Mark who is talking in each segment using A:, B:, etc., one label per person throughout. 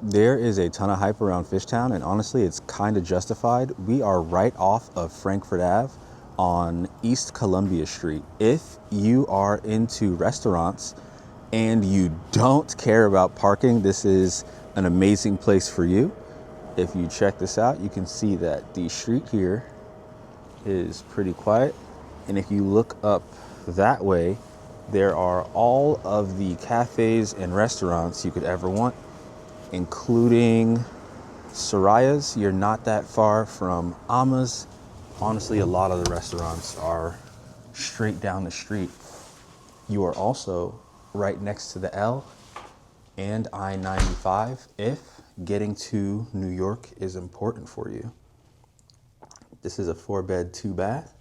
A: There is a ton of hype around Fishtown, and honestly, it's kind of justified. We are right off of Frankfurt Ave on East Columbia Street. If you are into restaurants and you don't care about parking, this is an amazing place for you. If you check this out, you can see that the street here is pretty quiet. And if you look up that way, there are all of the cafes and restaurants you could ever want, including Soraya's. You're not that far from Ama's. Honestly, a lot of the restaurants are straight down the street. You are also right next to the L and I-95 if getting to New York is important for you. This is a 4-bed, 2-bath.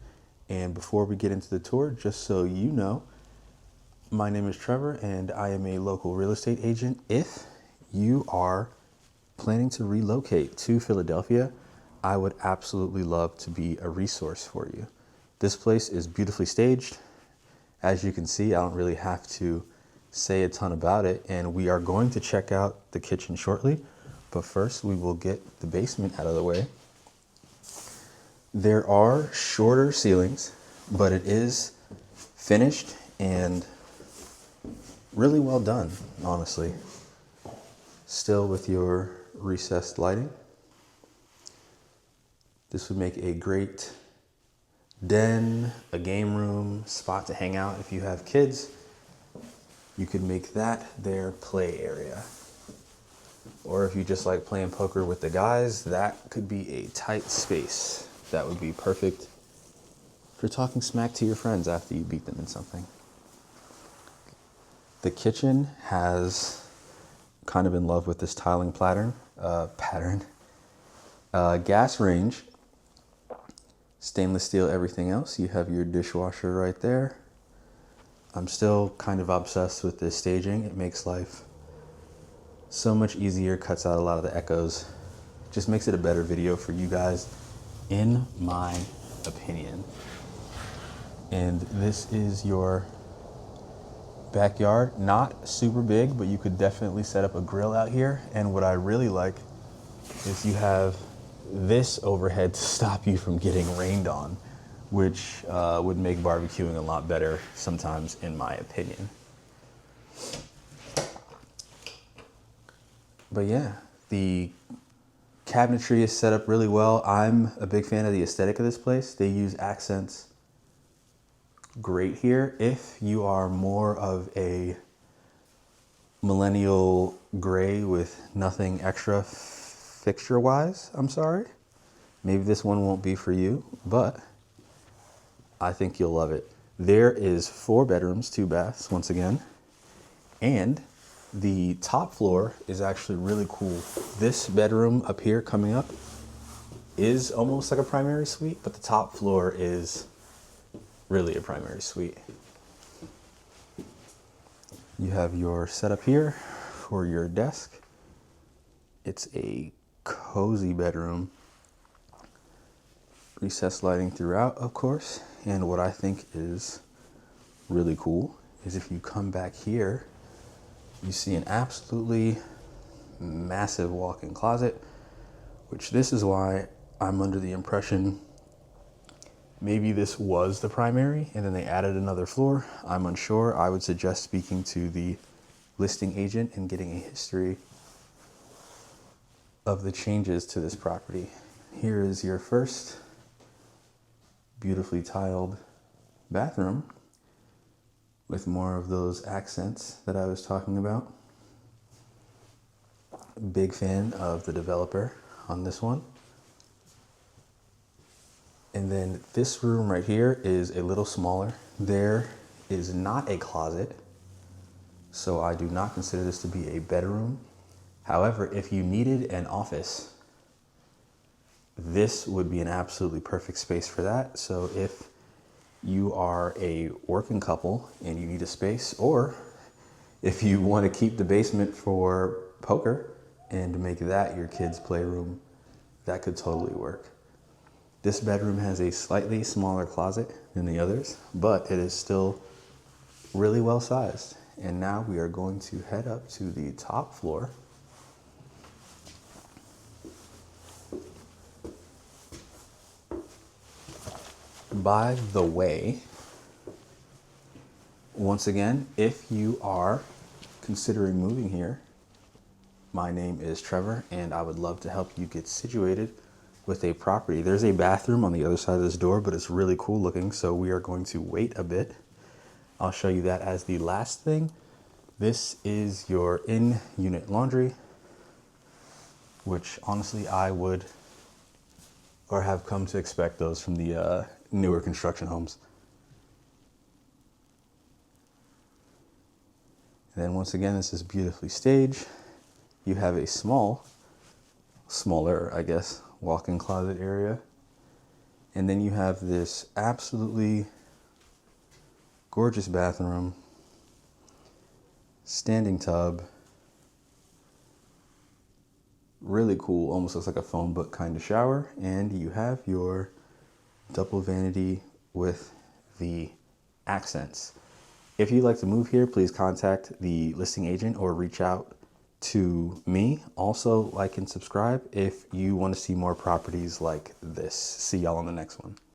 A: And before we get into the tour, just so you know, my name is Trevor and I am a local real estate agent. If you are planning to relocate to Philadelphia, I would absolutely love to be a resource for you. This place is beautifully staged. As you can see, I don't really have to say a ton about it, and we are going to check out the kitchen shortly. But first, we will get the basement out of the way. There are shorter ceilings, but it is finished and really well done, honestly. Still with your recessed lighting. This would make a great den, a game room, spot to hang out. If you have kids, you could make that their play area. Or if you just like playing poker with the guys, that could be a tight space. That would be perfect for talking smack to your friends after you beat them in something. The kitchen has kind of in love with this tiling pattern. Gas range, stainless steel, everything else. You have your dishwasher right there. I'm still kind of obsessed with this staging. It makes life so much easier, cuts out a lot of the echoes, just makes it a better video for you guys, in my opinion. And this is your backyard. Not super big, but you could definitely set up a grill out here. And what I really like is you have this overhead to stop you from getting rained on, which would make barbecuing a lot better sometimes, in my opinion. But yeah, the cabinetry is set up really well. I'm a big fan of the aesthetic of this place. They use accents great here. If you are more of a millennial gray with nothing extra fixture wise, I'm sorry, maybe this one won't be for you, but I think you'll love it. There is 4 bedrooms, 2 baths once again, and the top floor is actually really cool. This bedroom up here coming up is almost like a primary suite, but the top floor is really a primary suite. You have your setup here for your desk. It's a cozy bedroom. Recessed lighting throughout, of course. And what I think is really cool is if you come back here, you see an absolutely massive walk-in closet, which this is why I'm under the impression maybe this was the primary and then they added another floor. I'm unsure. I would suggest speaking to the listing agent and getting a history of the changes to this property. Here is your first beautifully tiled bathroom with more of those accents that I was talking about. Big fan of the developer on this one. And then this room right here is a little smaller. There is not a closet, so I do not consider this to be a bedroom. However, if you needed an office, this would be an absolutely perfect space for that. So if you are a working couple and you need a space, or if you want to keep the basement for poker and make that your kids' playroom, that could totally work. This bedroom has a slightly smaller closet than the others, but it is still really well sized. And now we are going to head up to the top floor by the way, once again, if you are considering moving here, my name is Trevor and I would love to help you get situated with a property. There's a bathroom on the other side of this door, but it's really cool looking, so we are going to wait a bit. I'll show you that as the last thing. This is your in-unit laundry, which honestly I would or have come to expect those from the newer construction homes. And then once again, this is beautifully staged. You have a smaller, I guess, walk-in closet area. And then you have this absolutely gorgeous bathroom, standing tub, really cool, almost looks like a phone book kind of shower. And you have your double vanity with the accents. If you'd like to move here, please contact the listing agent or reach out to me. Also, like and subscribe if you want to see more properties like this. See y'all on the next one.